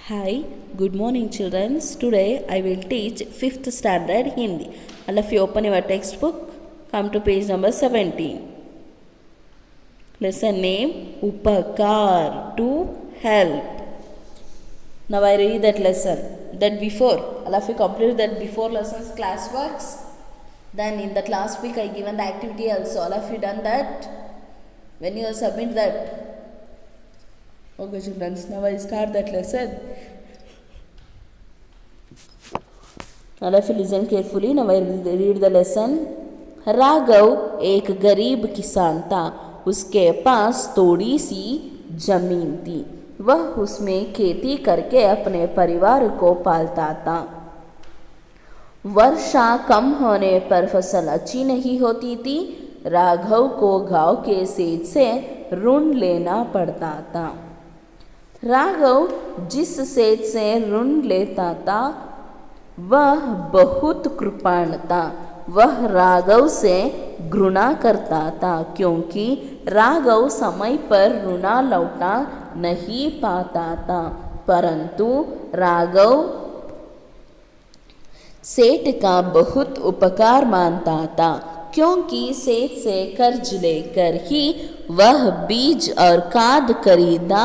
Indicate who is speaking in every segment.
Speaker 1: Hi, good morning children. Today I will teach 5th standard Hindi. All of you open your textbook, come to page number 17. Lesson name Upakar, to help. Now I read that lesson. That before, all of you complete that before lessons class works. Then in that last week I given the activity also. All of you done that? When you submit that? Okay children, now I start that lesson. All of you listen carefully. Now I read the lesson. Raghav एक गरीब किसान था. उसके पास थोड़ी सी जमीन थी. वह उसमें खेती करके अपने परिवार को पालता था. वर्षा कम होने पर फसल अच्छी नहीं होती थी. राघव को गांव के सेठ से ऋण लेना पड़ता था. राघव जिस सेठ से ऋण लेता था वह बहुत कृपण था. वह राघव से घृणा करता था क्योंकि राघव समय पर ऋण लौटा नहीं पाता था. परंतु राघव सेठ का बहुत उपकार मानता था क्योंकि सेठ से कर्ज लेकर ही वह बीज और खाद खरीदा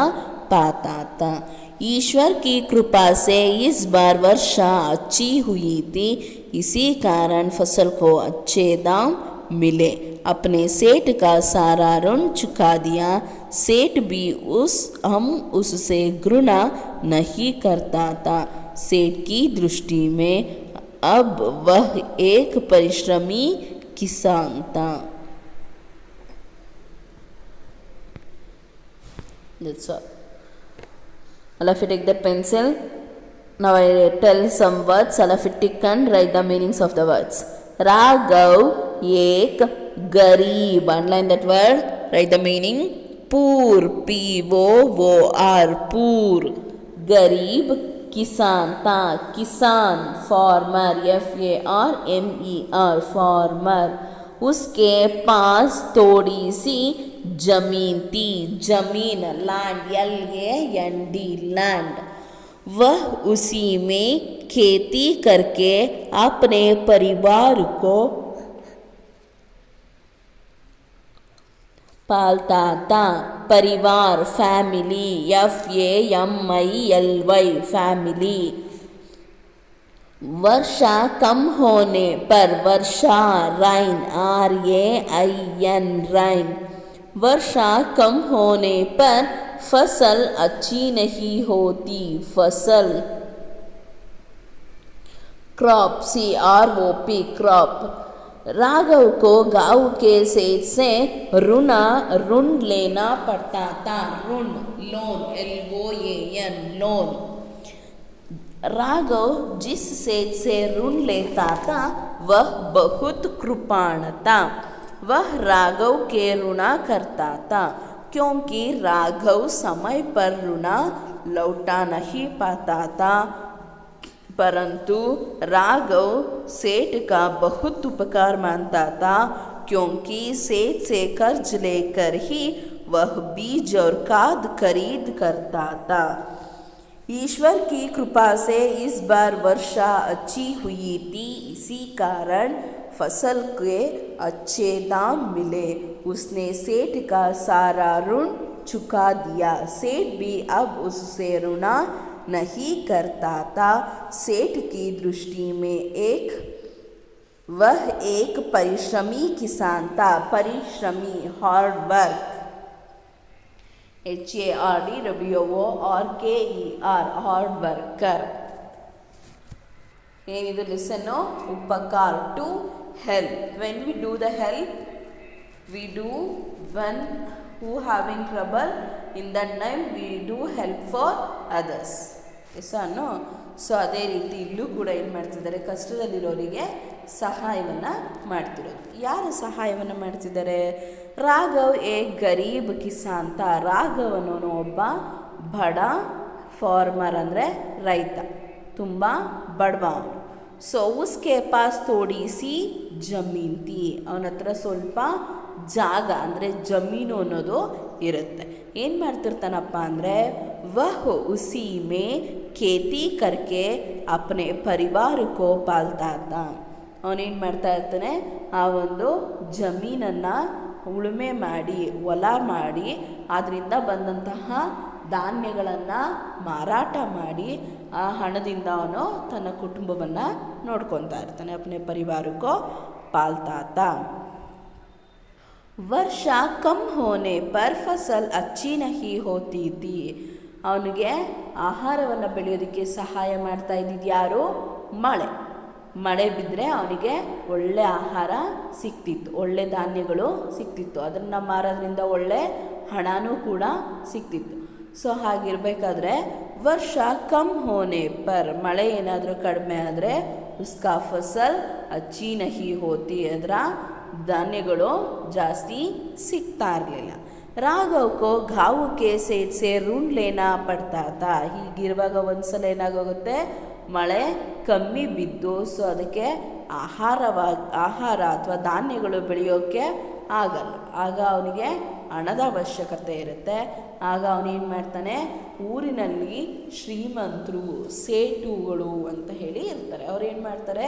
Speaker 1: पाता था. ईश्वर की कृपा से इस बार वर्षा अच्छी हुई थी. इसी कारण फसल को अच्छे दाम मिले. अपने सेठ का सारा ऋण चुका दिया. सेठ भी उससे घृणा नहीं करता था. सेठ की दृष्टि में अब वह एक परिश्रमी किसान था. That's all. All of you take that pencil. Now I tell some words. All of you tick and write the meanings of the words. Raghav एक गरीब. Underline that word. Write the meaning. Poor. P-O-O-R. Poor. गरीब. किसान था. किसान. Farmer. F-A-R-M-E-R. Farmer. उसके पास थोड़ी सी जमीन थी. जमीन लैंड LAND लैंड. वह उसी में खेती करके अपने परिवार को पालता था. परिवार फैमिली FAMILY फैमिली. वर्षा कम होने पर वर्षा राइन RAIN राइन. वर्षा कम होने पर फसल अच्छी नहीं होती. फसल क्रॉप CROP क्रॉप. राघव को गांव के सेठ से ऋण लेना पड़ता था. ऋण लोन LOAN लोन. राघव जिस सेठ से ऋण लेता था वह बहुत कृपण था. वह राघव के ऋण करता था क्योंकि राघव समय पर ऋण लौटा नहीं पाता था. परंतु राघव सेठ का बहुत उपकार मानता था क्योंकि सेठ से कर्ज लेकर ही वह बीज और खाद खरीद करता था. ईश्वर की कृपा से इस बार वर्षा अच्छी हुई थी. इसी कारण फसल के अच्छे दाम मिले. उसने सेठ का सारा ऋण चुका दिया. सेठ भी अब उससे ऋण नहीं करता था. सेठ की दृष्टि में वह एक परिश्रमी किसान था. परिश्रमी hard work HARDWORKER hard worker. ಏನಿದು ಲಿಸನ್ನು ಉಪಕಾರ to help. When we do the help we do one who having trouble in that time we do help for others. ಎಸ್ಸನ್ನು. ಸೊ ಅದೇ ರೀತಿ ಇಲ್ಲೂ ಕೂಡ ಏನು ಮಾಡ್ತಿದ್ದಾರೆ, ಕಷ್ಟದಲ್ಲಿರೋರಿಗೆ ಸಹಾಯವನ್ನು ಮಾಡ್ತಿರೋದು. ಯಾರು ಸಹಾಯವನ್ನು ಮಾಡ್ತಿದ್ದಾರೆ? ರಾಘವ್ ಗರೀಬ್ ಕಿಸಾನ್ ತಾ. ರಾಘವ್ ಅನ್ನೋನು ಒಬ್ಬ ಬಡ ಫಾರ್ಮರ್ ಅಂದರೆ ರೈತ, ತುಂಬ ಬಡವ ಅವನು. ಸೊ ಉಸ್ಕೆ ಪಾಸ್ ಥೋಡಿ ಸಿ ಜಮೀನ್ ತಿ. ಅವನ ಹತ್ರ ಸ್ವಲ್ಪ ಜಾಗ ಅಂದರೆ ಜಮೀನು ಅನ್ನೋದು ಇರುತ್ತೆ. ಏನು ಮಾಡ್ತಿರ್ತಾನಪ್ಪ ಅಂದರೆ ವಹ್ ಉಸಿ ಮೇ ಖೇತಿ ಕರ್ಕೆ ಅಪ್ನೆ ಪರಿವಾರಕ್ಕೋ ಪಾಲ್ತಾತ. ಅವನೇನು ಮಾಡ್ತಾ ಇರ್ತಾನೆ, ಆ ಒಂದು ಜಮೀನನ್ನು ಉಳುಮೆ ಮಾಡಿ ಹೊಲ ಮಾಡಿ ಅದರಿಂದ ಬಂದಂತಹ ಧಾನ್ಯಗಳನ್ನು ಮಾರಾಟ ಮಾಡಿ ಆ ಹಣದಿಂದ ಅವನು ತನ್ನ ಕುಟುಂಬವನ್ನು ನೋಡ್ಕೊತಾ ಇರ್ತಾನೆ. ಅಪ್ನೆ ಪರಿವಾರಕ್ಕೋ ಪಾಲ್ತಾತ. ವರ್ಷ ಕಮ್ ಹೋನೆ ಪರ್ ಫಸಲ್ ಅಚ್ಚಿ ನಹಿ ಹೋತಿ ಥಿ. ಅವನಿಗೆ ಆಹಾರವನ್ನು ಬೆಳೆಯೋದಕ್ಕೆ ಸಹಾಯ ಮಾಡ್ತಾ ಇದ್ದಿದ್ದು ಯಾರು? ಮಳೆ ಬಿದ್ದರೆ ಅವನಿಗೆ ಒಳ್ಳೆ ಆಹಾರ ಸಿಕ್ತಿತ್ತು, ಒಳ್ಳೆ ಧಾನ್ಯಗಳು ಸಿಕ್ತಿತ್ತು, ಅದನ್ನು ಮಾರೋದ್ರಿಂದ ಒಳ್ಳೆ ಹಣನೂ ಕೂಡ ಸಿಕ್ತಿತ್ತು. ಸೊ ಹಾಗಿರಬೇಕಾದ್ರೆ ವರ್ಷ ಕಮ್ ಹೋನೆ ಪರ್, ಮಳೆ ಏನಾದರೂ ಕಡಿಮೆ ಆದರೆ ಉಸ್ಕಾ ಫಸಲ್ ಅಚ್ಚಿ ನಹಿ ಹೋತಿ, ಅದರ ಧಾನ್ಯಗಳು ಜಾಸ್ತಿ ಸಿಗ್ತಾ ಇರಲಿಲ್ಲ. ರಾಘವ್ಕೋ ಘಾವುಕೆ ಸೇ ಋಣ್ ಲೇನಾ ಪಡ್ತಾತ. ಹೀಗಿರುವಾಗ ಒಂದ್ಸಲ ಏನಾಗೋಗುತ್ತೆ, ಮಳೆ ಕಮ್ಮಿ ಬಿದ್ದು ಸೊ ಅದಕ್ಕೆ ಆಹಾರ ಅಥವಾ ಧಾನ್ಯಗಳು ಬೆಳೆಯೋಕ್ಕೆ ಆಗಲ್ಲ. ಆಗ ಅವನಿಗೆ ಹಣದ ಅವಶ್ಯಕತೆ ಇರುತ್ತೆ. ಆಗ ಅವನೇನು ಮಾಡ್ತಾನೆ, ಊರಿನಲ್ಲಿ ಶ್ರೀಮಂತರು ಸೇಟುಗಳು ಅಂತ ಹೇಳಿ ಇರ್ತಾರೆ, ಅವ್ರು ಏನು ಮಾಡ್ತಾರೆ,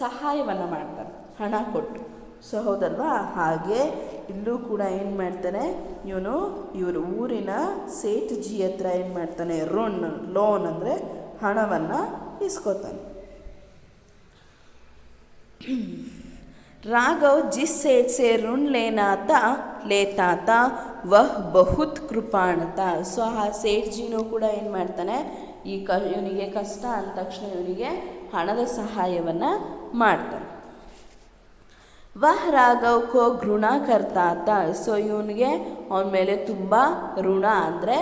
Speaker 1: ಸಹಾಯವನ್ನು ಮಾಡ್ತಾರೆ ಹಣ ಕೊಟ್ಟು. ಸೊ ಹೌದಲ್ವಾ, ಹಾಗೆ ಇಲ್ಲೂ ಕೂಡ ಏನು ಮಾಡ್ತಾನೆ ಇವರು ಊರಿನ ಸೇಠ್ಜಿ ಹತ್ರ ಏನು ಮಾಡ್ತಾನೆ, ಲೋನ್ ಅಂದರೆ ಹಣವನ್ನು ಇಸ್ಕೋತಾನೆ. ರಾಘವ್ ಜಿಸ್ ಸೇಠ್ ಸೇ ಋಣ್ ಲೇತಾ ತಾ ವಹ್ ಬಹುತ್ ಕೃಪಾಣತ. ಸೊ ಆ ಸೇಠ್ಜಿನೂ ಕೂಡ ಏನು ಮಾಡ್ತಾನೆ, ಇವನಿಗೆ ಕಷ್ಟ ಅಂದ ತಕ್ಷಣ ಇವನಿಗೆ ಹಣದ ಸಹಾಯವನ್ನು ಮಾಡ್ತಾನೆ. ವಹ್ ರಾಘವ್ ಕೋ ಋಣ ಕರ್ತಾತ. ಸೊ ಇವನಿಗೆ ಅವನ ಮೇಲೆ ತುಂಬ ಋಣ ಅಂದರೆ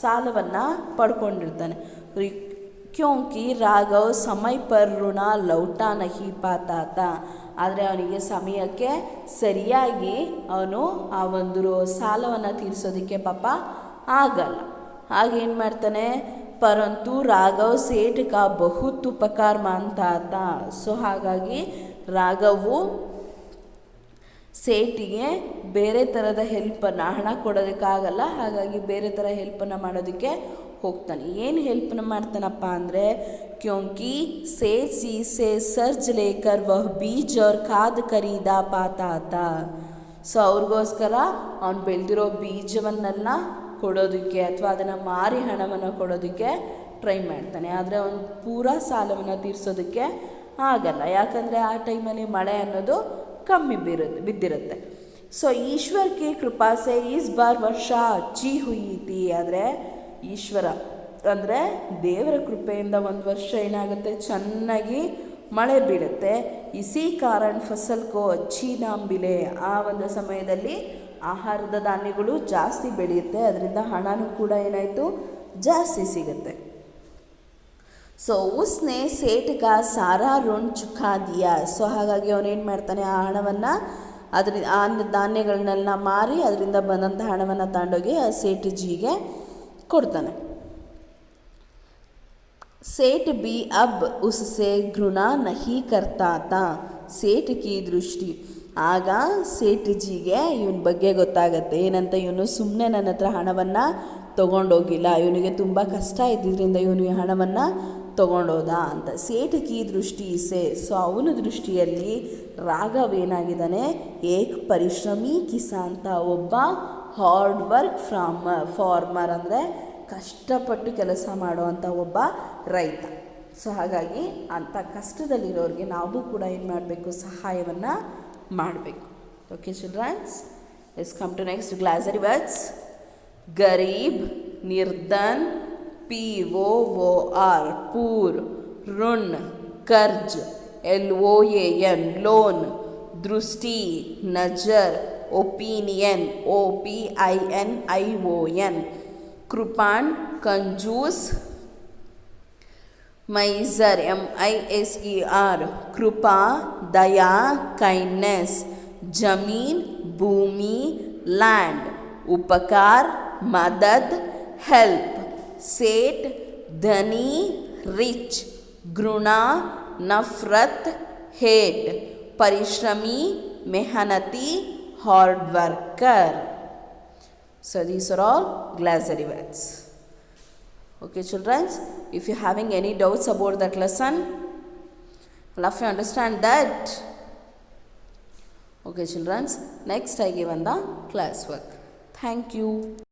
Speaker 1: ಸಾಲವನ್ನು ಪಡ್ಕೊಂಡಿರ್ತಾನೆ. ಕ್ಯೋಂಕಿ ರಾಘವ್ ಸಮಯ ಪರ್ ಋಣ ಲೌಟಾ ನಹಿ ಪಾತಾತ. ಆದರೆ ಅವನಿಗೆ ಸಮಯಕ್ಕೆ ಸರಿಯಾಗಿ ಅವನು ಆ ಒಂದು ಸಾಲವನ್ನು ತೀರಿಸೋದಕ್ಕೆ ಪಾಪ ಆಗಲ್ಲ. ಹಾಗೇನು ಮಾಡ್ತಾನೆ, ಪರಂತು ರಾಘವ್ ಸೇಠ್ ಕಾ ಬಹುತ್ ಉಪಕಾರ ಮಾನ್ತಾತ. ಸೊ ಹಾಗಾಗಿ ರಾಘವು ಸೇಠಿಗೆ ಬೇರೆ ಥರದ ಹೆಲ್ಪನ್ನು, ಹಣ ಕೊಡೋದಕ್ಕಾಗಲ್ಲ, ಹಾಗಾಗಿ ಬೇರೆ ಥರ ಹೆಲ್ಪನ್ನು ಮಾಡೋದಕ್ಕೆ ಹೋಗ್ತಾನೆ. ಏನು ಹೆಲ್ಪನ್ನು ಮಾಡ್ತಾನಪ್ಪ ಅಂದರೆ, ಕ್ಯೋಂಕಿ ಸೇಠ್ ಸಿ ಸೇ ಸರ್ಜ್ ಲೇಕರ್ ವಹ್ ಬೀಜ್ ಅವ್ರ ಖಾದ್ ಖರೀದಾ ಪಾತಾತ. ಸೊ ಅವ್ರಿಗೋಸ್ಕರ ಅವ್ನು ಬೆಳೆದಿರೋ ಬೀಜವನ್ನೆಲ್ಲ ಕೊಡೋದಕ್ಕೆ ಅಥವಾ ಅದನ್ನು ಮಾರಿ ಹಣವನ್ನು ಕೊಡೋದಕ್ಕೆ ಟ್ರೈ ಮಾಡ್ತಾನೆ. ಆದರೆ ಅವನು ಪೂರಾ ಸಾಲವನ್ನು ತೀರಿಸೋದಕ್ಕೆ ಆಗಲ್ಲ, ಯಾಕಂದರೆ ಆ ಟೈಮಲ್ಲಿ ಮಳೆ ಅನ್ನೋದು ಕಮ್ಮಿ ಬಿದ್ದಿರುತ್ತೆ. ಸೊ ಈಶ್ವರ್ ಕಿ ಕೃಪಾ ಸೆ ಇಸ್ ಬಾರ್ ವರ್ಷ ಅಚ್ಚಿ ಹುಯಿ ಥಿ. ಆದರೆ ಈಶ್ವರ ಅಂದರೆ ದೇವರ ಕೃಪೆಯಿಂದ ಒಂದು ವರ್ಷ ಏನಾಗುತ್ತೆ, ಚೆನ್ನಾಗಿ ಮಳೆ ಬೀಳುತ್ತೆ. ಇಸಿ ಕಾರಣ ಫಸಲ್ ಕೋ ಅಚ್ಚಿ ನಾಮ್ ಬಿಲೆ. ಆ ಒಂದು ಸಮಯದಲ್ಲಿ ಆಹಾರದ ಧಾನ್ಯಗಳು ಜಾಸ್ತಿ ಬೆಳೆಯುತ್ತೆ, ಅದರಿಂದ ಹಣನೂ ಕೂಡ ಏನಾಯಿತು, ಜಾಸ್ತಿ ಸಿಗುತ್ತೆ. ಸೊ ಉಸ್ನೆ ಸೇಠ್ ಕಾ ಸಾರಾ ಋಣ್ ಚುಕಾ ದಿಯಾ. ಸೊ ಹಾಗಾಗಿ ಅವನೇನು ಮಾಡ್ತಾನೆ, ಆ ಹಣವನ್ನು ಆ ಧಾನ್ಯಗಳನ್ನೆಲ್ಲ ಮಾರಿ ಅದರಿಂದ ಬಂದಂಥ ಹಣವನ್ನು ತಗೊಂಡೋಗಿ ಆ ಸೇಠ್ಜಿಗೆ ಕೊಡ್ತಾನೆ. ಸೇಠ್ ಬಿ ಅಬ್ ಉಸ್ಸೆ ಘೃಣ ನಹಿ ಕರ್ತಾತ. ಸೇಠ್ ಕಿ ದೃಷ್ಟಿ. ಆಗ ಸೇಠ್ಜಿಗೆ ಇವನ ಬಗ್ಗೆ ಗೊತ್ತಾಗತ್ತೆ, ಏನಂತ, ಇವನು ಸುಮ್ಮನೆ ನನ್ನ ಹತ್ರ ಹಣವನ್ನು ತೊಗೊಂಡೋಗಿಲ್ಲ, ಇವನಿಗೆ ತುಂಬ ಕಷ್ಟ ಇದ್ದಿದ್ದರಿಂದ ಇವನು ಈ ಹಣವನ್ನು ತೊಗೊಂಡೋದ ಅಂತ. ಸೇಠ್ ಕಿ ದೃಷ್ಟಿ ಸೆ. ಸೊ ಅವನ ದೃಷ್ಟಿಯಲ್ಲಿ ರಾಘವ್ ಏನಾಗಿದ್ದಾನೆ, ಏಕ್ ಪರಿಶ್ರಮಿ ಕಿಸಾನ್ ಅಂತ, ಒಬ್ಬ ಹಾರ್ಡ್ ವರ್ಕ್ ಫಾರ್ಮರ್ ಅಂದರೆ ಕಷ್ಟಪಟ್ಟು ಕೆಲಸ ಮಾಡುವಂಥ ಒಬ್ಬ ರೈತ. ಸೊ ಹಾಗಾಗಿ ಅಂಥ ಕಷ್ಟದಲ್ಲಿರೋರಿಗೆ ನಾವು ಕೂಡ ಏನು ಮಾಡಬೇಕು, ಸಹಾಯವನ್ನು ಮಾಡಬೇಕು. Okay childrens, let's come to next glossary words. ಗರೀಬ್, ನಿರ್ಧನ್, POOR ಪೂರ್, ಋಣ್ ಕರ್ಜ್, LOAN ಲೋನ್, ದೃಷ್ಟಿ ನಜರ್, ಒಪಿನಿಯನ್ OPINION, ಕೃಪಾಣ್ ಕಂಜೂಸ್, ಮೈಸರ್ MISER ಕೃಪಾ ದಯಾ ಕೈಂಡ್ನೆಸ್, ಜಮೀನ್ ಭೂಮಿ ಲ್ಯಾಂಡ್, ಉಪಕಾರ ಮದದ್ ಹೆಲ್ಪ್, ಸೇಠ್ ಧನಿ ರಿಚ್, घृण नफरत हेट, परिश्रमी मेहनती hard worker. So these are all glossary words. Okay children, if you having any doubts about that lesson, all of you understand that? Okay children, next I give on the class work. Thank you.